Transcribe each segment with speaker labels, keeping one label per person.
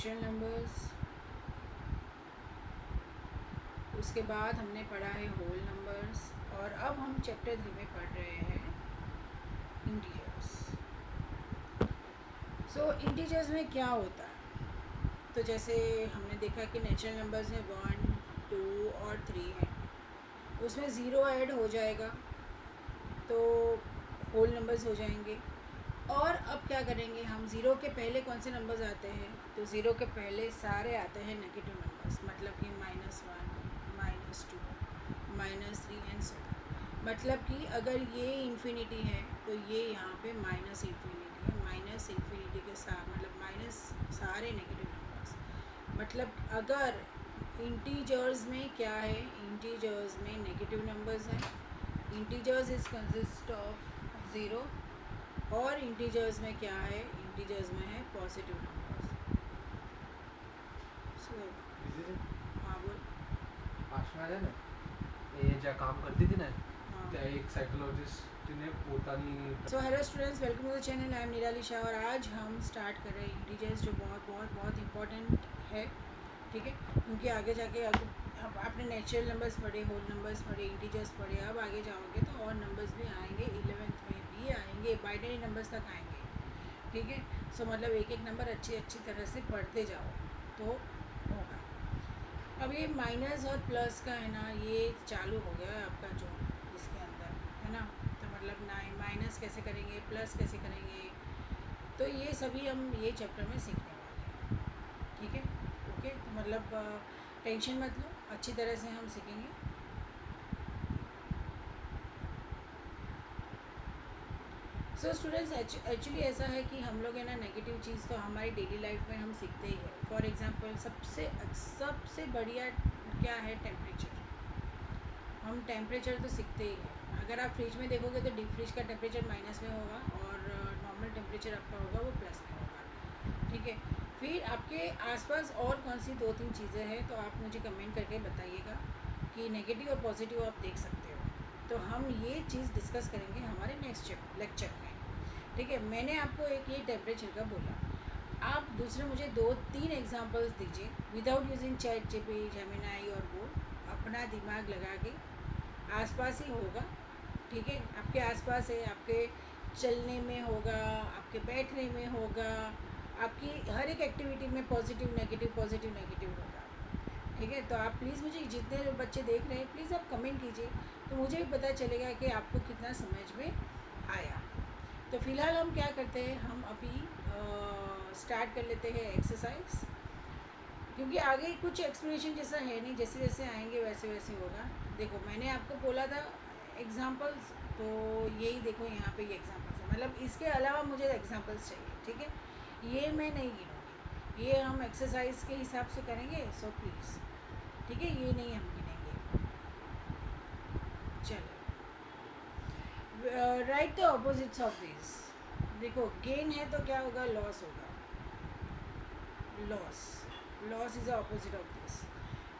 Speaker 1: Natural numbers, उसके बाद हमने पढ़ा है होल नंबर्स, और अब हम चैप्टर 3 में पढ़ रहे हैं इंटीजर्स। सो इंटीजर्स में क्या होता है, तो जैसे हमने देखा कि नेचुरल नंबर्स में 1, 2 और 3 है, उसमें ज़ीरो ऐड हो जाएगा तो होल नंबर्स हो जाएंगे। और अब क्या करेंगे हम, ज़ीरो के पहले कौन से नंबर्स आते हैं, तो ज़ीरो के पहले सारे आते हैं नेगेटिव नंबर्स, मतलब कि -1, -2, -3 एंड सो। मतलब कि अगर ये इन्फिनिटी है तो ये यहाँ पे माइनस इन्फिनिटी है, माइनस इन्फिनिटी के साथ मतलब माइनस सारे नेगेटिव नंबर्स। मतलब अगर इंटीजर्स में क्या है, इंटीजर्स में नेगेटिव नंबर्स हैं, integers is consist of zero, और इंटीजर्स में क्या है, इंटीजर्स में है पॉजिटिव नंबर्स। हाँ बोल।
Speaker 2: आशना है ना, ये जो काम करती थी ना,
Speaker 1: हाँ।
Speaker 2: त्या एक साइकोलॉजिस्ट ने પોતાની
Speaker 1: so hello students, welcome to the channel. I am Nirali Shah और आज हम स्टार्ट कर रहे हैं इंटीजर्स, जो बहुत बहुत बहुत इंपॉर्टेंट है, ठीक है, क्योंकि आगे जाके अब आपने नेचुरल नंबर्स पढ़े, होल नंबर्स पढ़े, इंटीजर्स पढ़े, अब आगे जाओगे तो और नंबर्स भी आएंगे, 11th में भी आएंगे, बाइनरी नंबर्स तक आएंगे, ठीक है। सो मतलब एक एक नंबर अच्छी तरह से पढ़ते जाओ तो होगा। अब ये माइनस और प्लस का है ना, ये चालू हो गया है आपका जो इसके अंदर है ना, तो मतलब माइनस कैसे करेंगे, प्लस कैसे करेंगे, तो ये सभी हम ये चैप्टर में सीखने वाले हैं, ठीक है। ओके, तो मतलब टेंशन मत लो, अच्छी तरह से हम सीखेंगे। सो स्टूडेंट्स, एक्चुअली ऐसा है कि हम लोग है ना, नेगेटिव चीज़ तो हमारी डेली लाइफ में हम सीखते ही है। फॉर एग्जांपल सबसे बढ़िया क्या है, टेम्परेचर। हम टेम्परेचर तो सीखते ही हैं। अगर आप फ्रिज में देखोगे तो डीप फ्रिज का टेम्परेचर माइनस में होगा और नॉर्मल टेम्परेचर आपका होगा वो प्लस में होगा, ठीक है। फिर आपके आसपास और कौन सी 2-3 चीज़ें हैं, तो आप मुझे कमेंट करके बताइएगा कि नेगेटिव और पॉजिटिव आप देख सकते हो। तो हम ये चीज़ डिस्कस करेंगे हमारे नेक्स्ट लेक्चर में, ठीक है। मैंने आपको एक ये टेम्परेचर का बोला, आप दूसरे मुझे 2-3 एग्जांपल्स दीजिए without using chat GPT, Gemini और वो, अपना दिमाग लगा के। आसपास ही होगा, ठीक है, आपके आसपास है, आपके चलने में होगा, आपके बैठने में होगा, आपकी हर एक एक्टिविटी में पॉजिटिव नेगेटिव होगा, ठीक है। तो आप प्लीज़, मुझे जितने बच्चे देख रहे हैं प्लीज़ आप कमेंट कीजिए, तो मुझे भी पता चलेगा कि आपको कितना समझ में आया। तो फ़िलहाल हम क्या करते हैं, हम अभी स्टार्ट कर लेते हैं एक्सरसाइज, क्योंकि आगे कुछ एक्सप्लेनेशन जैसा है नहीं, जैसे जैसे आएंगे वैसे वैसे होगा। देखो मैंने आपको बोला था एग्जांपल्स, तो यही देखो यहाँ पे ये एग्जांपल्स है, मतलब इसके अलावा मुझे एग्जांपल्स चाहिए, ठीक है। ये मैं नहीं गिनूँगी, ये हम एक्सरसाइज के हिसाब से करेंगे, सो प्लीज़, ठीक है, ये नहीं हम गिनेंगे। चलो, write the opposites of this. देखो गेन है तो क्या होगा, लॉस होगा, loss is the opposite of this.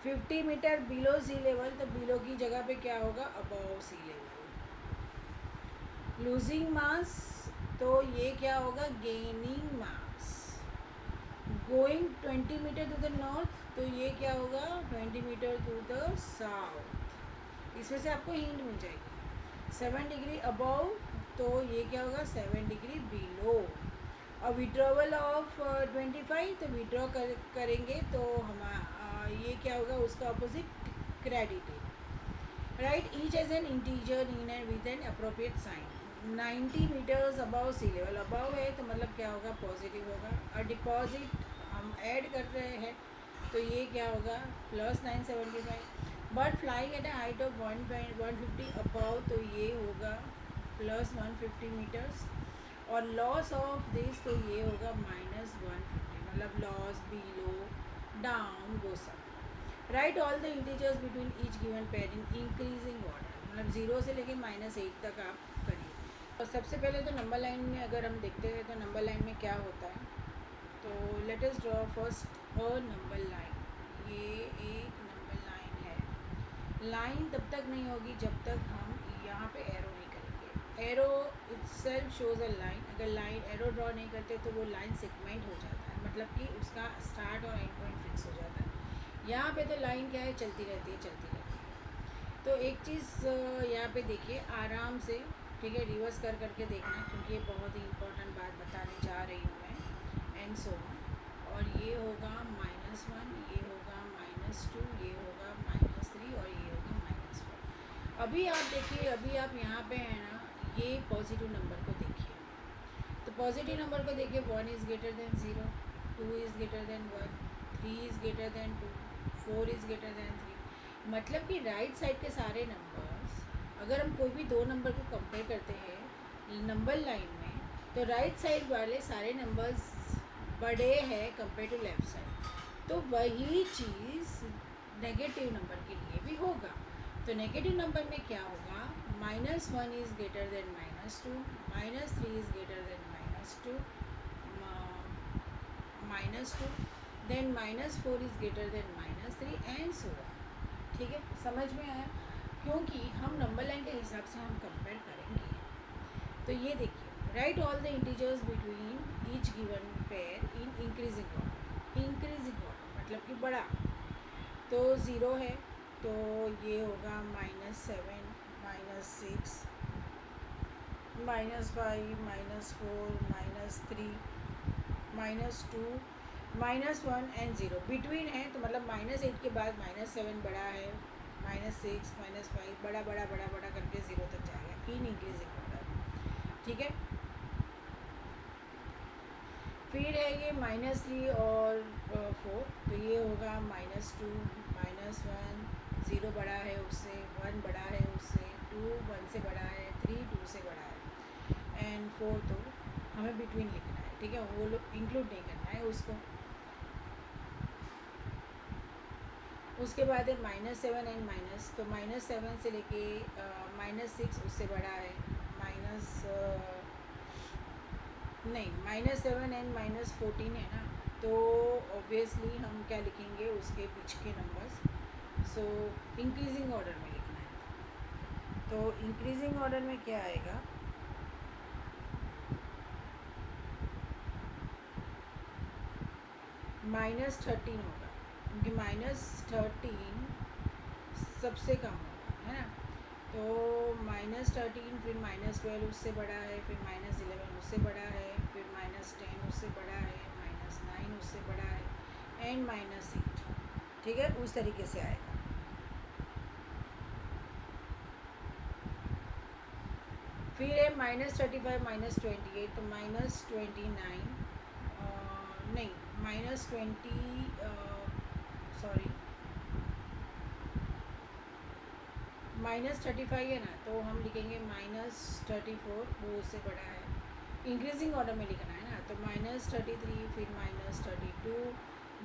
Speaker 1: 50 metre below sea level, तो बिलो की जगह पे क्या होगा, above sea level. Losing mass, तो ये क्या होगा, gaining mass. Going 20 metre to the north, तो ये क्या होगा, 20 मीटर टू द साउथ। इसमें से आपको हिंट मिल जाएगी। 7 डिग्री अबव, तो ये क्या होगा, 7 डिग्री बिलो। और विड्रॉवल ऑफ 25, तो विड्रॉ करेंगे तो हम ये क्या होगा, उसका opposite credit. Write each as an integer in and with an appropriate sign. 90 metres above sea level, above है तो मतलब क्या होगा, पॉजिटिव होगा। और डिपॉजिट हम ऐड कर रहे हैं तो ये क्या होगा, +975। But flying at a height of 150 above, तो ये होगा +150 मीटर्स। और लॉस ऑफ दिस, तो ये होगा -150, मतलब लॉस बिलो डाउन वो सब। Right all the integers between each given pair in increasing order, मतलब 0 से लेके -8 तक आप करिए। और सबसे पहले तो नंबर लाइन में अगर हम देखते हैं तो नंबर लाइन में क्या होता है, तो let us draw first a number line. ये एक नंबर लाइन है। लाइन तब तक नहीं होगी जब तक हम यहाँ पे एरो नहीं करेंगे। Arrow itself shows a line, अगर लाइन एरो ड्रॉ नहीं करते तो वो लाइन सेगमेंट हो जाता है, मतलब कि उसका स्टार्ट और एंड पॉइंट फिक्स हो जाता है। यहाँ पे तो लाइन क्या है, चलती रहती है चलती रहती है। तो एक चीज़ यहाँ पे देखिए आराम से, ठीक है, रिवर्स कर करके देखना, क्योंकि ये बहुत ही इंपॉर्टेंट बात बताने जा रही हूँ मैं, एंड सो ऑन। और ये होगा -1, ये होगा -2, ये होगा -3 और ये होगा -4। अभी आप देखिए, अभी आप यहाँ पे है ना, ये पॉजिटिव नंबर को देखिए। तो पॉजिटिव नंबर को देखिए, 1 is greater then 0, 2 is greater then 1, 3 is greater than 2, 4 is greater than 3। मतलब कि राइट साइड के सारे नंबर्स, अगर हम कोई भी दो नंबर को कंपेयर करते हैं नंबर लाइन में, तो राइट साइड वाले सारे नंबर्स बड़े हैं कंपेयर टू लेफ़्ट साइड। तो वही चीज़ नेगेटिव नंबर के लिए भी होगा। तो नेगेटिव नंबर में क्या होगा, -1 is greater than -2, -3 is greater than -2, -2, then -4 is greater than -3 and so on. ठीक है, समझ में आया? क्योंकि हम नंबर लाइन के हिसाब से हम कंपेयर करेंगे। तो ये देखिए, right all the integers between each given pair in increasing order. Increasing order मतलब कि बड़ा। तो 0 है तो ये होगा -7, -6, -5, -4, -3, -2, -1 एंड 0। बिटवीन है तो मतलब -8 के बाद -7 बड़ा है, -6, -5 बड़ा बड़ा बड़ा बड़ा करके 0 तक जाएगा इन इंक्रीजिंग ऑर्डर। ठीक है, फिर है ये -3 और 4, तो ये होगा -2, -1, 0 बड़ा है उससे, 1 बड़ा है उससे, 2 1 से बड़ा है, 3 2 से बड़ा है एंड 4 तो हमें बिटवीन लिखना है। ठीक है, वो लोग इंक्लूड नहीं करना है उसको। उसके बाद है -7 एंड माइनस, तो -7 से लेके -6 उससे बड़ा है, माइनस नहीं, -7 एंड -14 है ना, तो ऑब्वियसली हम क्या लिखेंगे उसके पीछे के नंबर्स। सो इंक्रीजिंग ऑर्डर में लिखना है। तो इंक्रीजिंग ऑर्डर में क्या आएगा, -13 होगा, क्योंकि -13 सबसे कम होगा, है ना। तो -13, फिर -12 उससे बड़ा है, फिर -11 उससे बड़ा है, फिर -10 उससे बड़ा है, -9 उससे बड़ा है एंड -8। ठीक है, उस तरीके से आएगा। फिर है -35, -28, तो -29 नहीं, -20 सॉरी, -35 है ना, तो हम लिखेंगे -34, वो उससे बड़ा है। इंक्रीजिंग ऑर्डर में लिखना है ना, तो -33, फिर -32,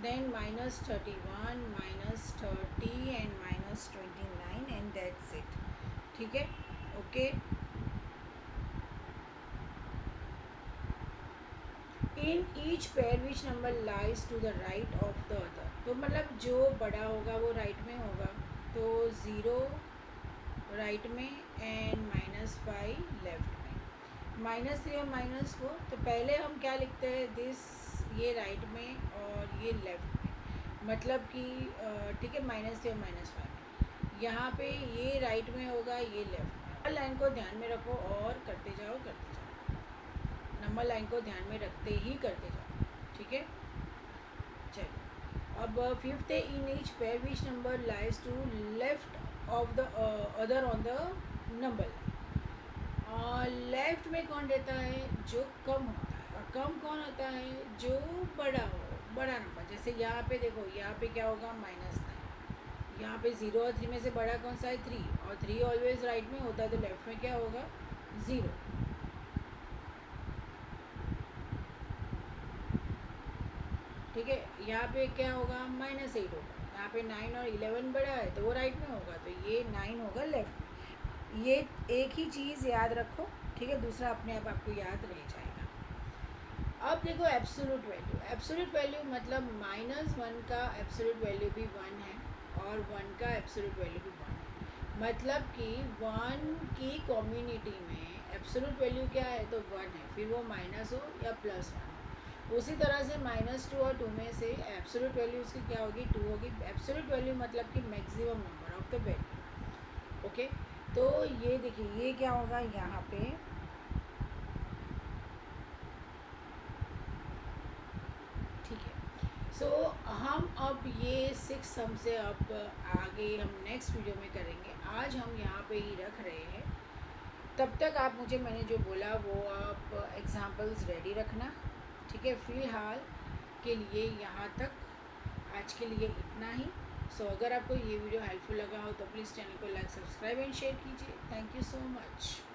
Speaker 1: then -31, -30 and -29 and that's it. ठीक है, okay. In each pair which number lies to the right of the other, तो मतलब जो बड़ा होगा वो राइट में होगा, तो 0 राइट में एंड -5 लेफ्ट में, -3 और -4। तो पहले हम क्या लिखते हैं, दिस, ये राइट में और ये लेफ्ट में, मतलब कि ठीक है, -3 और -5 में। यहाँ पे ये राइट में होगा, ये लेफ्ट में। लाइन को ध्यान में रखो और करते जाओ करते जाओ, नंबर लाइन को ध्यान में रखते ही करते जाओ। ठीक है, चलो अब फिफ्थ है, in each pair which number lies to left of the other on the number line. Left में कौन रहता है, जो कम होता है, और कम कौन होता है, जो बड़ा हो, बड़ा नंबर। जैसे यहाँ पे देखो, यहाँ पे क्या होगा, -9। यहाँ पे 0 और 3 में से बड़ा कौन सा है, 3, और 3 ऑलवेज राइट में होता है, तो लेफ्ट में क्या होगा, 0। ठीक है, यहाँ पे क्या होगा, -8 होगा। यहाँ पे 9 और 11 बड़ा है, तो वो राइट में होगा, तो ये 9 होगा लेफ्ट में। ये एक ही चीज़ याद रखो, ठीक है, दूसरा अपने आप आपको याद रह जाएगा। अब देखो एब्सोल्यूट वैल्यू, एब्सोल्यूट वैल्यू मतलब -1 का एब्सोल्यूट वैल्यू भी 1 है और 1 का एब्सोल्यूट वैल्यू भी 1 है। मतलब कि 1 की कम्युनिटी में एब्सोल्यूट वैल्यू क्या है, तो 1 है, फिर वो माइनस हो या प्लस 1 हो। उसी तरह से -2 और 2 में से एब्सोल्यूट वैल्यू उसकी क्या होगी, 2 होगी। एब्सोल्यूट वैल्यू मतलब कि maximum number of the value. Okay, तो ये देखिए ये क्या होगा यहाँ पे, ठीक है। सो हम अब ये 6 सम से अब आगे हम नेक्स्ट वीडियो में करेंगे। आज हम यहाँ पे ही रख रहे हैं। तब तक आप मुझे मैंने जो बोला वो आप एग्जांपल्स रेडी रखना, ठीक है। फ़िलहाल के लिए यहाँ तक आज के लिए इतना ही। सो अगर आपको ये वीडियो हेल्पफुल लगा हो तो प्लीज़ चैनल को लाइक, सब्सक्राइब एंड शेयर कीजिए। Thank you so much.